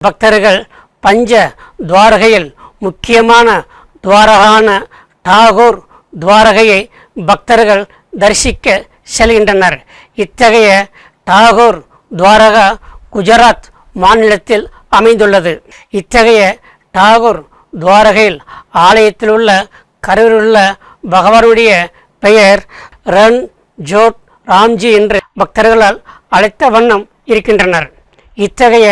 பக்தர்கள் பஞ்ச துவாரகையில் முக்கியமான துவாரகான டாகூர் துவாரகையை பக்தர்கள் தரிசிக்க செல்கின்றனர். இத்தகைய டாகூர் துவாரகா குஜராத் மாநிலத்தில் அமைந்துள்ளது. இத்தகைய டாகூர் துவாரகையில் ஆலயத்தில் உள்ள கருவிலுள்ள பகவானுடைய பெயர் ரன் ஜோட் ராம்ஜி என்று பக்தர்களால் அழைத்த வண்ணம் இருக்கின்றனர். இத்தகைய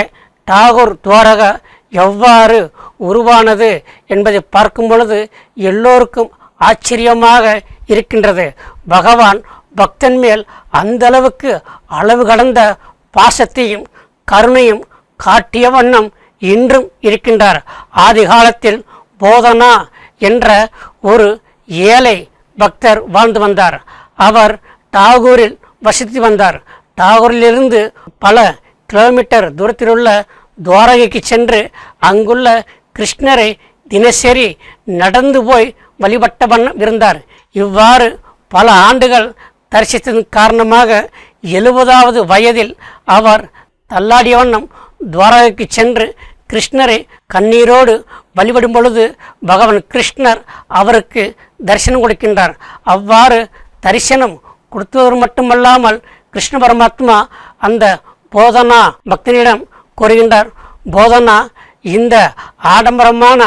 டாகூர் துவாரகா எவ்வாறு உருவானது என்பதை பார்க்கும் பொழுது எல்லோருக்கும் ஆச்சரியமாக இருக்கின்றது. பகவான் பக்தன் மேல் அந்த அளவுக்கு அளவு கடந்த பாசத்தையும் கருணையும் காட்டிய வண்ணம் இன்றும் இருக்கின்றார். ஆதி காலத்தில் போதனா என்ற ஒரு ஏழை பக்தர் வாழ்ந்து வந்தார். அவர் டாகூரில் வசித்து வந்தார். டாகூரிலிருந்து பல கிலோமீட்டர் தூரத்தில் உள்ள துவாரகைக்கு சென்று அங்குள்ள கிருஷ்ணரை தினசரி நடந்து போய் வழிபட்ட வண்ணம் இருந்தார். இவ்வாறு பல ஆண்டுகள் தரிசித்ததன் காரணமாக 70வது வயதில் அவர் தள்ளாடிய வண்ணம் துவாரகைக்கு சென்று கிருஷ்ணரை கண்ணீரோடு வழிபடும் பொழுது பகவான் கிருஷ்ணர் அவருக்கு தரிசனம் கொடுக்கின்றார். அவ்வாறு தரிசனம் கொடுத்தவர் மட்டுமல்லாமல் கிருஷ்ண பரமாத்மா அந்த போதனா பக்தனிடம் கூறுகின்றார், போதனா, இந்த ஆடம்பரமான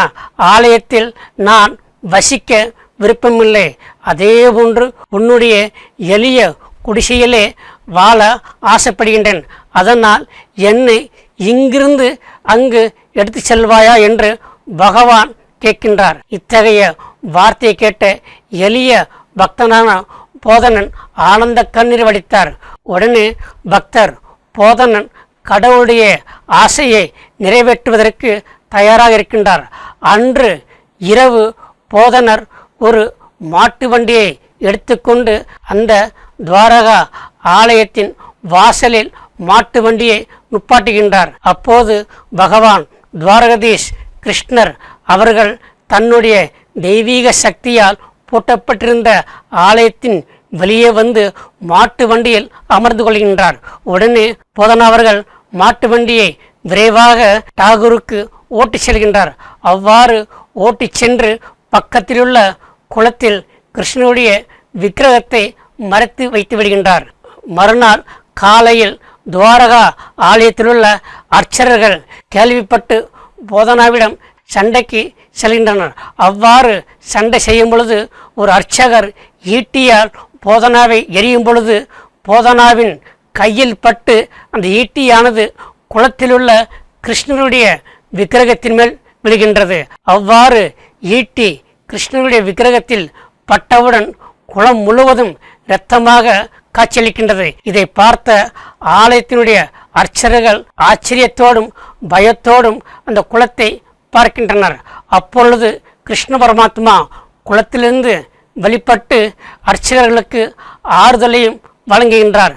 ஆலயத்தில் நான் வசிக்க விருப்பமில்லை. அதே போன்று உன்னுடைய எளிய குடிசையிலே வாழ ஆசைப்படுகின்றேன். அதனால் என்னை இங்கிருந்து அங்கு எடுத்து செல்வாயா என்று பகவான் கேட்கின்றார். இத்தகைய வார்த்தையை கேட்ட எளிய பக்தனான போதனன் ஆனந்த கண்ணீர் வடித்தார். உடனே பக்தர் போதனன் கடவுளுடைய ஆசையை நிறைவேற்றுவதற்கு தயாராக இருக்கின்றார். அன்று இரவு போதனர் ஒரு மாட்டு வண்டியை எடுத்துக்கொண்டு அந்த துவாரகா ஆலயத்தின் வாசலில் மாட்டு வண்டியை நுப்பாட்டுகின்றார். அப்போது பகவான் துவாரகதீஷ் கிருஷ்ணர் அவர்கள் தன்னுடைய தெய்வீக சக்தியால் பூட்டப்பட்டிருந்த ஆலயத்தின் வெளியே வந்து மாட்டு வண்டியில் அமர்ந்து கொள்கின்றார். உடனே போதனா அவர்கள் மாட்டு வண்டியை விரைவாக டாகூருக்கு ஓட்டி செல்கின்றார். அவ்வாறு ஓட்டி சென்று பக்கத்திலுள்ள குளத்தில் கிருஷ்ணனுடைய விக்கிரகத்தை மறைத்து வைத்து விடுகின்றார். மறுநாள் காலையில் துவாரகா ஆலயத்திலுள்ள அர்ச்சகர்கள் கேள்விப்பட்டு போதனாவிடம் சண்டைக்கு செல்கின்றனர். அவ்வாறு சண்டை செய்யும் பொழுது ஒரு அர்ச்சகர் ஈட்டியால் போதனாவை எரியும் பொழுது போதனாவின் கையில் பட்டு அந்த ஈட்டியானது குளத்திலுள்ள கிருஷ்ணனுடைய விக்கிரகத்தின் மேல் விழுகின்றது. அவ்வாறு ஈட்டி கிருஷ்ணனுடைய விக்கிரகத்தில் பட்டவுடன் குளம் முழுவதும் இரத்தமாக காட்சியளிக்கின்றது. இதை பார்த்த ஆலயத்தினுடைய அர்ச்சகர்கள் ஆச்சரியத்தோடும் பயத்தோடும் அந்த குளத்தை பார்க்கின்றனர். அப்பொழுது கிருஷ்ண பரமாத்மா குளத்திலிருந்து வெளிப்பட்டு அர்ச்சகர்களுக்கு ஆறுதலையும் வழங்குகின்றார்.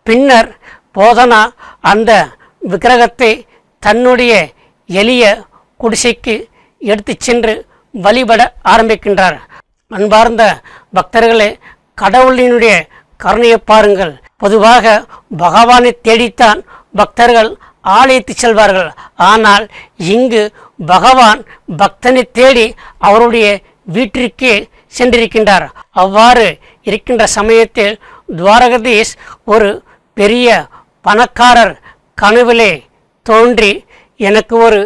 பின்னர் போதனா அந்த விக்கிரகத்தை தன்னுடைய எளிய குடிசைக்கு எடுத்து சென்று வழிபட ஆரம்பிக்கின்றார். அன்பார்ந்த பக்தர்களே, கடவுளினுடைய கருணையை பாருங்கள். பொதுவாக பகவானை தேடித்தான் பக்தர்கள் ஆலயத்து செல்வார்கள். ஆனால் இங்கு பகவான் பக்தனை தேடி அவருடைய வீட்டிற்கே சென்றிருக்கின்றார். அவ்வாறு இருக்கின்ற சமயத்தில் துவாரகதீஷ் ஒரு பெரிய பணக்காரர் கனவிலே தோன்றி எனக்கு ஒரு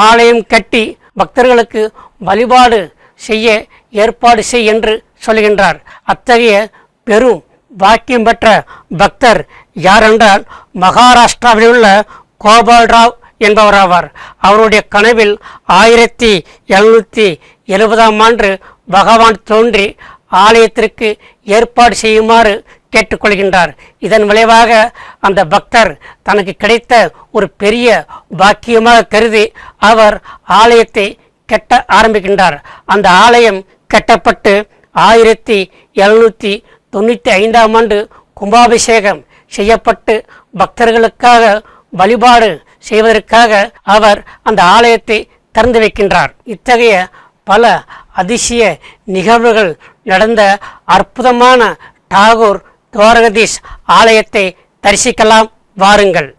ஆலயம் கட்டி பக்தர்களுக்கு வழிபாடு செய்ய ஏற்பாடு செய் என்று சொல்கின்றார். அத்தகைய பெரும் பாக்கியம் பெற்ற பக்தர் யாரென்றால் மகாராஷ்டிராவில் உள்ள கோபால்ராவ் என்பவராவார். அவருடைய கனவில் 1770ஆம் ஆண்டு பகவான் தோன்றி ஆலயத்திற்கு ஏற்பாடு செய்யுமாறு கேட்டுக்கொள்கின்றார். இதன் விளைவாக அந்த பக்தர் தனக்கு கிடைத்த ஒரு பெரிய பாக்கியமாக கருதி அவர் ஆலயத்தை கட்ட ஆரம்பிக்கின்றார். அந்த ஆலயம் கட்டப்பட்டு 1795ஆம் ஆண்டு கும்பாபிஷேகம் செய்யப்பட்டு பக்தர்களுக்காக வழிபாடு செய்வதற்காக அவர் அந்த ஆலயத்தை திறந்து வைக்கின்றார். இத்தகைய பல அதிசய நிகழ்வுகள் நடந்த அற்புதமான டாகூர் துவாரகதீஷ் ஆலயத்தை தரிசிக்கலாம் வாருங்கள்.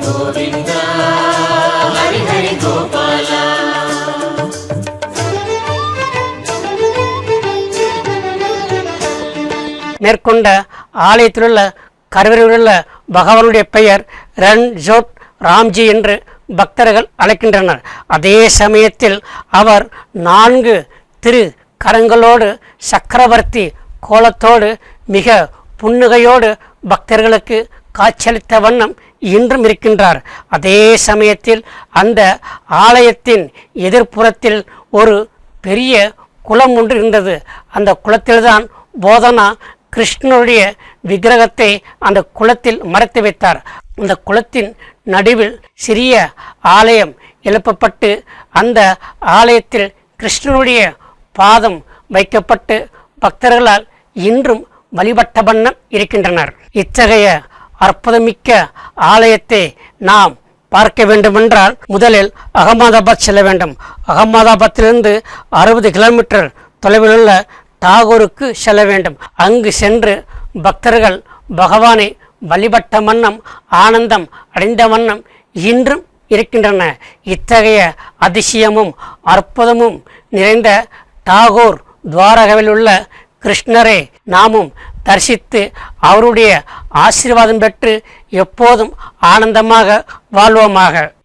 கோவிந்தா ஹரி ஹரி கோபாலா. மேற்கொண்ட ஆலயத்திலுள்ள கருவறையிலுள்ள பகவானுடைய பெயர் ரன்ஜோட் ராம்ஜி என்று பக்தர்கள் அழைக்கின்றனர். அதே சமயத்தில் அவர் 4 திரு கரங்களோடு சக்கரவர்த்தி கோலத்தோடு மிக புன்னகையோடு பக்தர்களுக்கு காட்சியளித்த வண்ணம் இன்றும் இருக்கின்றார். அதே சமயத்தில் அந்த ஆலயத்தின் எதிர்ப்புறத்தில் ஒரு பெரிய குளம் ஒன்று இருந்தது. அந்த குளத்தில்தான் போதனா கிருஷ்ணனுடைய விக்கிரகத்தை அந்த குளத்தில் மறைத்து வைத்தார். அந்த குளத்தின் நடுவில் சிறிய ஆலயம் எழுப்பப்பட்டு அந்த ஆலயத்தில் கிருஷ்ணனுடைய பாதம் வைக்கப்பட்டு பக்தர்களால் இன்றும் வழிபட்ட வண்ணம் இருக்கின்றனர். இத்தகைய அற்புதமிக்க ஆலயத்தை நாம் பார்க்க வேண்டுமென்றால் முதலில் அகமதாபாத் செல்ல வேண்டும். அகமதாபாத்திலிருந்து 60 கிலோமீட்டர் தொலைவிலுள்ள டாகூருக்கு செல்ல வேண்டும். அங்கு சென்று பக்தர்கள் பகவானை வழிபட்ட வண்ணம் ஆனந்தம் அடைந்த வண்ணம் இன்றும் இருக்கின்றன. இத்தகைய அதிசயமும் அற்புதமும் நிறைந்த டாகூர் துவாரகாவில் உள்ள கிருஷ்ணரை நாமும் தரிசித்து அவருடைய ஆசீர்வாதம் பெற்று எப்போதும் ஆனந்தமாக வாழ்வோமாக.